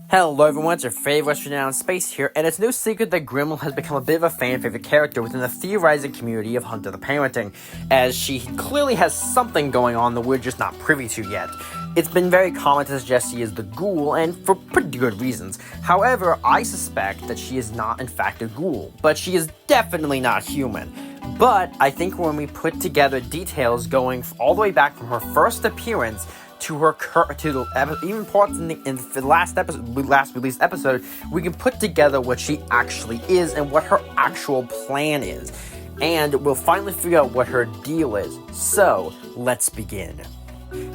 Hello everyone, it's your favorite renowned Space here, and it's no secret that Grimal has become a bit of a fan favorite character within the theorizing community of Hunter the Parenting, as she clearly has something going on that we're just not privy to yet. It's been very common to suggest she is the ghoul, and for pretty good reasons. However, I suspect that she is not in fact a ghoul, but she is definitely not human. But I think when we put together details going all the way back from her first appearance to even parts in the last released episode, we can put together what she actually is and what her actual plan is. And we'll finally figure out what her deal is. So, let's begin.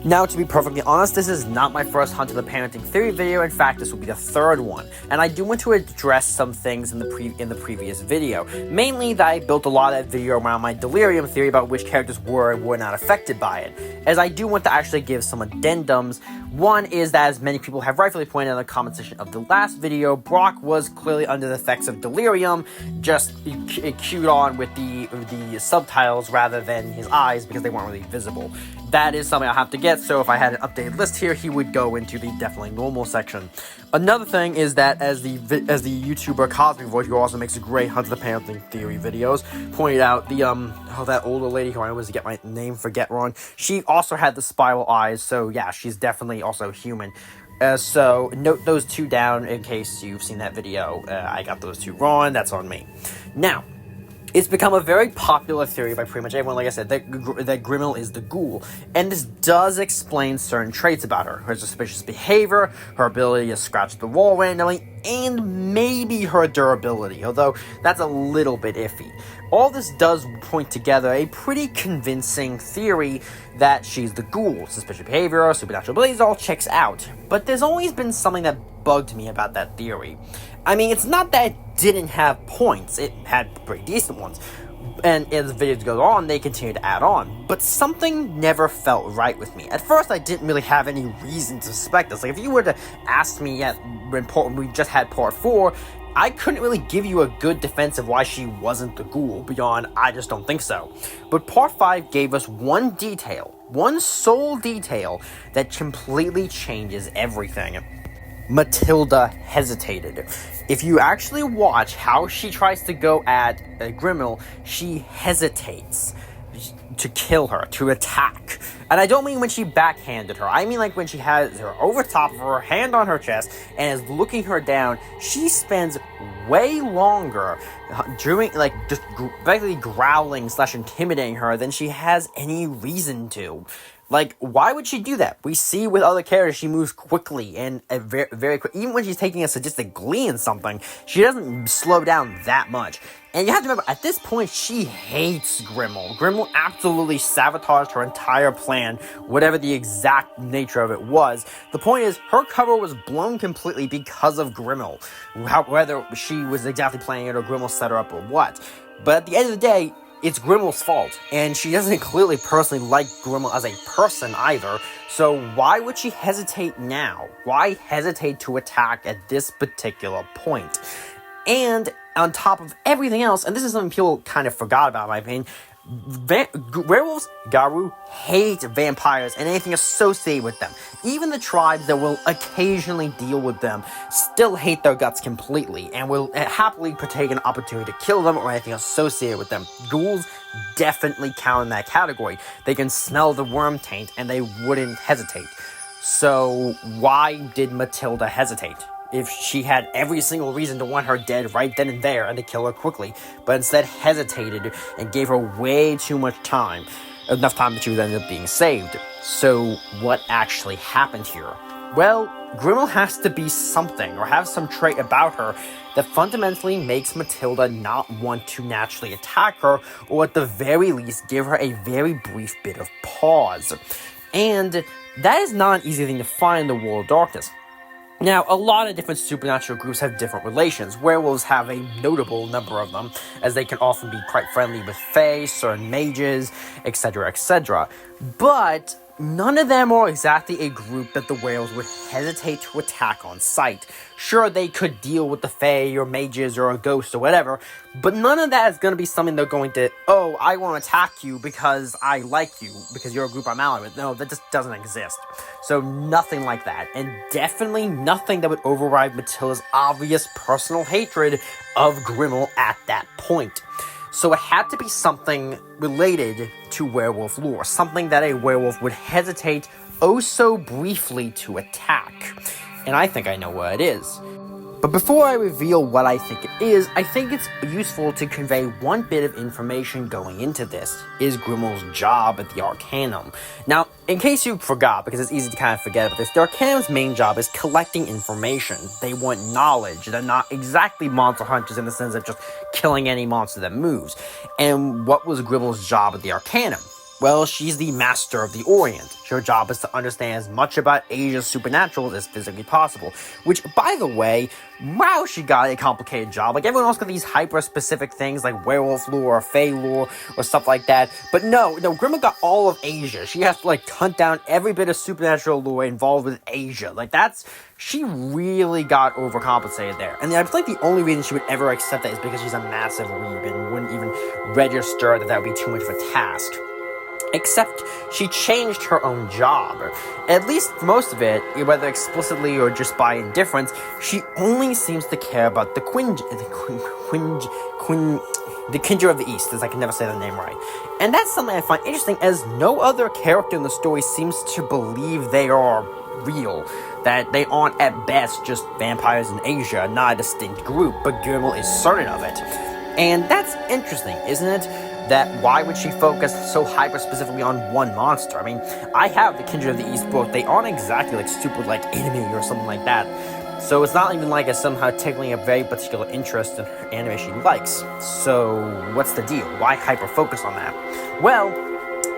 Now, to be perfectly honest, this is not my first Hunter the Parenting theory video. In fact, this will be the third one, and I do want to address some things in the previous video. Mainly that I built a lot of that video around my delirium theory about which characters were and were not affected by it, as I do want to actually give some addendums. One is that, as many people have rightfully pointed out in the comment section of the last video, Brock was clearly under the effects of delirium, just cued on with the subtitles rather than his eyes because they weren't really visible. That is something I'll have to get, so if I had an updated list here, he would go into the definitely normal section. Another thing is that as the YouTuber Cosmic Voice, who also makes great Hunter the Parenting theory videos, pointed out that older lady who I always get my name wrong, she also had the spiral eyes, so yeah, she's definitely also human. So note those two down in case you've seen that video. I got those two wrong, that's on me. Now, it's become a very popular theory by pretty much everyone, like I said, that Grimal is the ghoul, and this does explain certain traits about her. Her suspicious behavior, her ability to scratch the wall randomly, and maybe her durability, although that's a little bit iffy. All this does point together a pretty convincing theory that she's the ghoul. Suspicious behavior, supernatural abilities, all checks out. But there's always been something that bugged me about that theory. I mean, it's not that it didn't have points, it had pretty decent ones. And as the videos go on, they continue to add on. But something never felt right with me. At first, I didn't really have any reason to suspect this. Like, if you were to ask me when we just had part 4, I couldn't really give you a good defense of why she wasn't the ghoul, beyond I just don't think so. But part 5 gave us one sole detail, that completely changes everything. Matilda hesitated. If you actually watch how she tries to go at Grimal, she hesitates to kill her, to attack. And I don't mean when she backhanded her. I mean like when she has her over top of her, hand on her chest, and is looking her down. She spends way longer doing, like, just basically growling / intimidating her than she has any reason to. Like, why would she do that? We see with other characters she moves quickly and very, very quick. Even when she's taking a sadistic glee in something, she doesn't slow down that much. And you have to remember, at this point, she hates Grimal. Grimal absolutely sabotaged her entire plan, whatever the exact nature of it was. The point is, her cover was blown completely because of Grimal. Whether she was exactly planning it or Grimal set her up or what. But at the end of the day, it's Grimal's fault, and she doesn't clearly personally like Grimal as a person either, so why would she hesitate now? Why hesitate to attack at this particular point? And on top of everything else, and this is something people kind of forgot about in my opinion, werewolves, Garu, hate vampires and anything associated with them. Even the tribes that will occasionally deal with them still hate their guts completely and will happily partake an opportunity to kill them or anything associated with them. Ghouls definitely count in that category. They can smell the worm taint and they wouldn't hesitate. So why did Matilda hesitate? If she had every single reason to want her dead right then and there and to kill her quickly, but instead hesitated and gave her way too much time, enough time that she would end up being saved. So what actually happened here? Well, Grimal has to be something, or have some trait about her that fundamentally makes Matilda not want to naturally attack her, or at the very least give her a very brief bit of pause. And that is not an easy thing to find in the World of Darkness. Now, a lot of different supernatural groups have different relations. Werewolves have a notable number of them, as they can often be quite friendly with fae, certain mages, etc., etc. But none of them are exactly a group that the werewolves would hesitate to attack on sight. Sure, they could deal with the fae or mages or a ghost or whatever, but none of that is going to be something they're going to, oh, I want to attack you because I like you, because you're a group I'm allied with. No, that just doesn't exist. So nothing like that, and definitely nothing that would override Matilda's obvious personal hatred of Grimal at that point. So it had to be something related to werewolf lore, something that a werewolf would hesitate oh so briefly to attack. And I think I know what it is. But before I reveal what I think it is, I think it's useful to convey one bit of information going into this, is Grimal's job at the Arcanum. Now, in case you forgot, because it's easy to kind of forget about this, the Arcanum's main job is collecting information. They want knowledge. They're not exactly monster hunters in the sense of just killing any monster that moves. And what was Grimal's job at the Arcanum? Well, she's the master of the Orient. Her job is to understand as much about Asia's supernatural as physically possible. Which, by the way, wow, she got a complicated job. Like, everyone else got these hyper-specific things like werewolf lore or fae lore or stuff like that. But no, Grimal got all of Asia. She has to, hunt down every bit of supernatural lore involved with Asia. She really got overcompensated there. And I feel like the only reason she would ever accept that is because she's a massive weeb and wouldn't even register that would be too much of a task. Except she changed her own job. At least most of it, whether explicitly or just by indifference, she only seems to care about the Kindred of the East, as I can never say the name right. And that's something I find interesting, as no other character in the story seems to believe they are real. That they aren't at best just vampires in Asia, not a distinct group, but Grimal is certain of it. And that's interesting, isn't it? That why would she focus so hyper-specifically on one monster? I mean, I have the Kindred of the East book. They aren't exactly stupid enemy or something like that. So it's not even like it's somehow tickling a very particular interest in anime she likes. So what's the deal? Why hyper-focus on that? Well,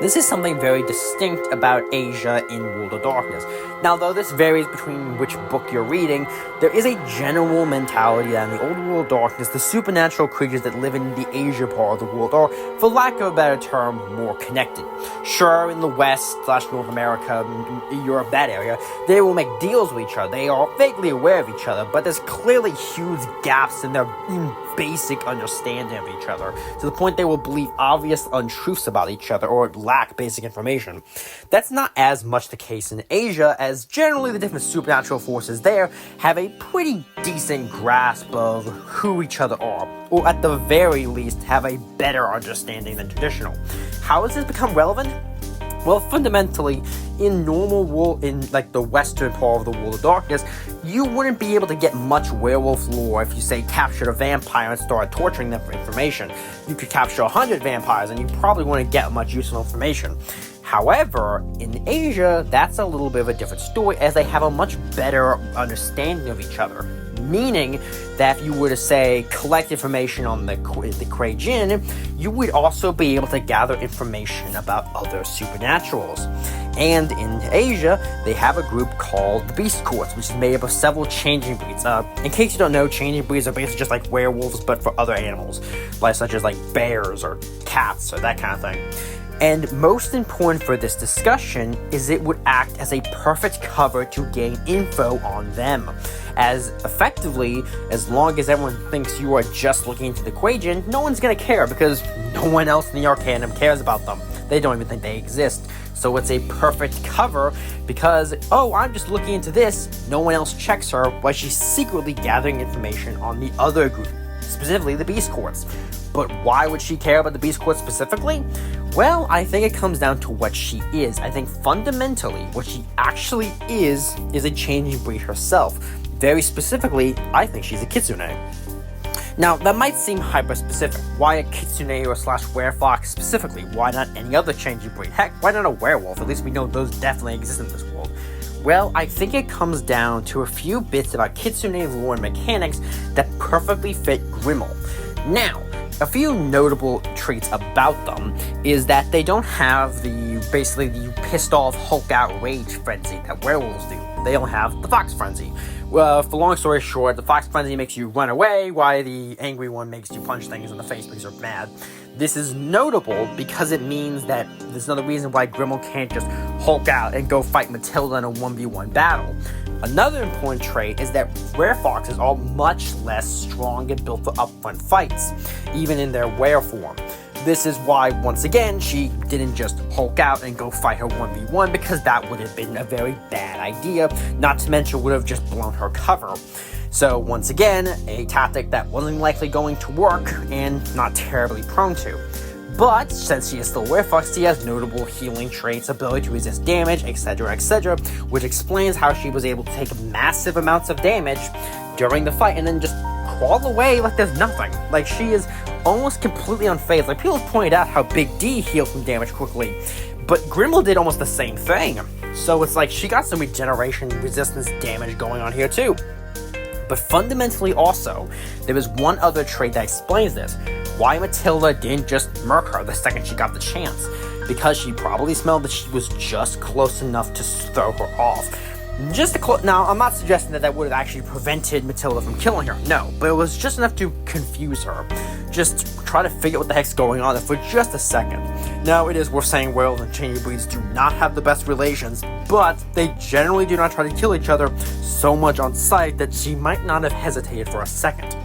this is something very distinct about Asia in World of Darkness. Now, though this varies between which book you're reading, there is a general mentality that in the old World of Darkness, the supernatural creatures that live in the Asia part of the world are, for lack of a better term, more connected. Sure, in the West/North America, Europe, that area, they will make deals with each other. They are vaguely aware of each other, but there's clearly huge gaps in their basic understanding of each other, to the point they will believe obvious untruths about each other or lack basic information. That's not as much the case in Asia, as generally the different supernatural forces there have a pretty decent grasp of who each other are, or at the very least have a better understanding than traditional. How has this become relevant? Well, fundamentally, in normal world, in the western part of the World of Darkness, you wouldn't be able to get much werewolf lore if you, say, captured a vampire and started torturing them for information. You could capture 100 vampires and you probably wouldn't get much useful information. However, in Asia, that's a little bit of a different story, as they have a much better understanding of each other. Meaning that if you were to, say, collect information on the Kuei Jin, you would also be able to gather information about other supernaturals. And in Asia, they have a group called the Beast Courts, which is made up of several changing breeds. In case you don't know, changing breeds are basically just like werewolves, but for other animals, such as bears or cats or that kind of thing. And most important for this discussion is it would act as a perfect cover to gain info on them. As effectively, as long as everyone thinks you are just looking into the Kuei Jin, no one's going to care because no one else in the Arcanum cares about them. They don't even think they exist. So it's a perfect cover because, oh, I'm just looking into this, no one else checks her while she's secretly gathering information on the other group, specifically the Beast Courts. But why would she care about the Beast Court specifically? Well, I think it comes down to what she is. I think fundamentally, what she actually is a changing breed herself. Very specifically, I think she's a kitsune. Now, that might seem hyper-specific. Why a kitsune or /werefox specifically? Why not any other changing breed? Heck, why not a werewolf? At least we know those definitely exist in this world. Well, I think it comes down to a few bits about kitsune lore and mechanics that perfectly fit Grimal. Now, a few notable traits about them is that they don't have the pissed off Hulk out rage frenzy that werewolves do. They don't have the fox frenzy. Well, for long story short, the fox frenzy makes you run away, while the angry one makes you punch things in the face because you're mad. This is notable because it means that there's another reason why Grimal can't just hulk out and go fight Matilda in a 1v1 battle. Another important trait is that werefoxes are much less strong and built for upfront fights, even in their were form. This is why, once again, she didn't just hulk out and go fight her 1v1, because that would have been a very bad idea, not to mention would have just blown her cover. So, once again, a tactic that wasn't likely going to work and not terribly prone to. But, since she is still werefox, she has notable healing traits, ability to resist damage, etc., which explains how she was able to take massive amounts of damage during the fight and then just crawl away like there's nothing. Like, she is almost completely unfazed. Like, people have pointed out how Big D heals from damage quickly, but Grimal did almost the same thing. So it's like she got some regeneration, resistance damage going on here too. But fundamentally also, there is one other trait that explains this. Why Matilda didn't just murk her the second she got the chance. Because she probably smelled that she was just close enough to throw her off. Now, I'm not suggesting that would have actually prevented Matilda from killing her, no, but it was just enough to confuse her. Just try to figure out what the heck's going on for just a second. Now, it is worth saying werewolves and chain breeds do not have the best relations, but they generally do not try to kill each other so much on sight that she might not have hesitated for a second.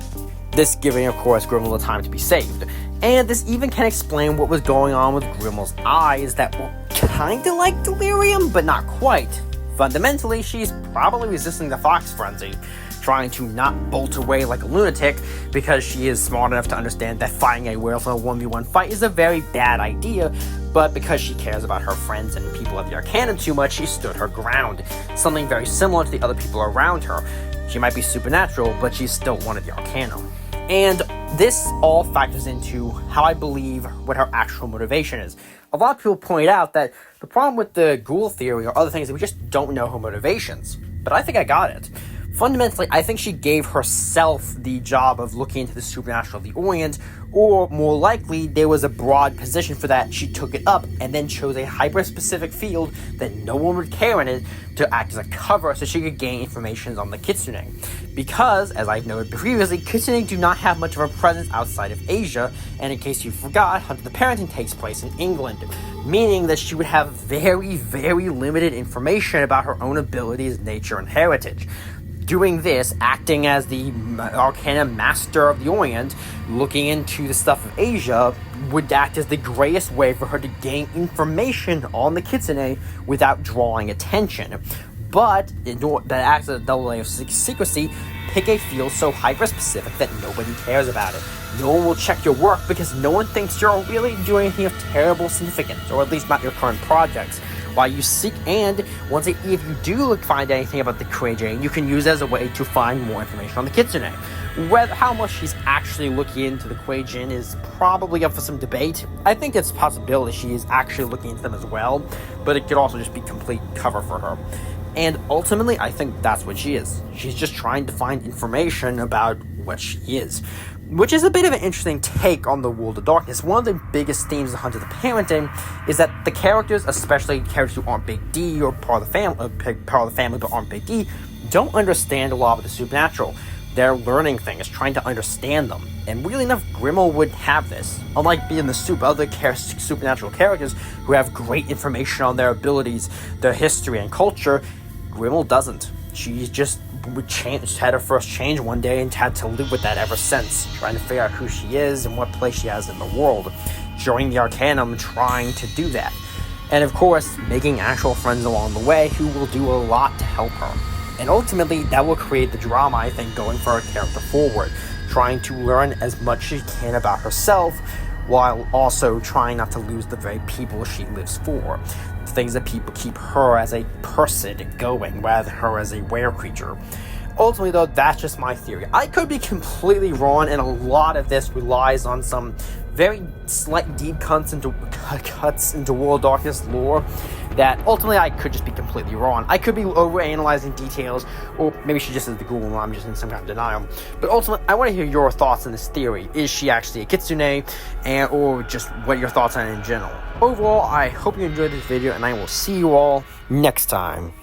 This giving, of course, Grimal the time to be saved. And this even can explain what was going on with Grimal's eyes that were kinda like delirium, but not quite. Fundamentally, she's probably resisting the fox frenzy, trying to not bolt away like a lunatic because she is smart enough to understand that fighting a werewolf in a 1v1 fight is a very bad idea, but because she cares about her friends and people of the Arcanum too much, she stood her ground, something very similar to the other people around her. She might be supernatural, but she's still one of the Arcanum. And this all factors into how I believe what her actual motivation is. A lot of people point out that the problem with the ghoul theory or other things is that we just don't know her motivations. But I think I got it. Fundamentally, I think she gave herself the job of looking into the supernatural of the Orient, or more likely, there was a broad position for that, she took it up, and then chose a hyper-specific field that no one would care in it to act as a cover so she could gain information on the Kitsune. Because, as I've noted previously, Kitsune do not have much of a presence outside of Asia, and in case you forgot, Hunt of the Parenting takes place in England, meaning that she would have very, very limited information about her own abilities, nature, and heritage. Doing this, acting as the Arcana Master of the Orient, looking into the stuff of Asia, would act as the greatest way for her to gain information on the Kitsune without drawing attention. But, that acts as a double layer of secrecy, pick a field so hyper-specific that nobody cares about it. No one will check your work because no one thinks you're really doing anything of terrible significance, or at least not your current projects. While you seek, and if you do find anything about the Kuei-Jane, you can use it as a way to find more information on the Kitsune. How much she's actually looking into the Kuei-Jin is probably up for some debate. I think it's a possibility she is actually looking into them as well, but it could also just be complete cover for her. And ultimately, I think that's what she is. She's just trying to find information about what she is. Which is a bit of an interesting take on the World of Darkness. One of the biggest themes of Hunt of the Parenting is that the characters, especially characters who aren't Big D or part of the family but aren't Big D, don't understand a lot of the supernatural. They're learning things, trying to understand them. And really enough, Grimal would have this. Unlike being the other supernatural characters who have great information on their abilities, their history, and culture, Grimal doesn't. She just had her first change one day and had to live with that ever since, trying to figure out who she is and what place she has in the world, joining the Arcanum, trying to do that. And of course, making actual friends along the way who will do a lot to help her. And ultimately, that will create the drama, I think, going for her character forward, trying to learn as much as she can about herself, while also trying not to lose the very people she lives for. Things that people keep her as a person going, rather than her as a were creature. Ultimately, though, that's just my theory. I could be completely wrong, and a lot of this relies on some very slight deep cuts into World of Darkness lore that ultimately I could just be completely wrong. I could be overanalyzing details, or maybe she just is the ghoul and I'm just in some kind of denial. But ultimately, I want to hear your thoughts on this theory. Is she actually a Kitsune, or just what your thoughts on it in general? Overall, I hope you enjoyed this video, and I will see you all next time.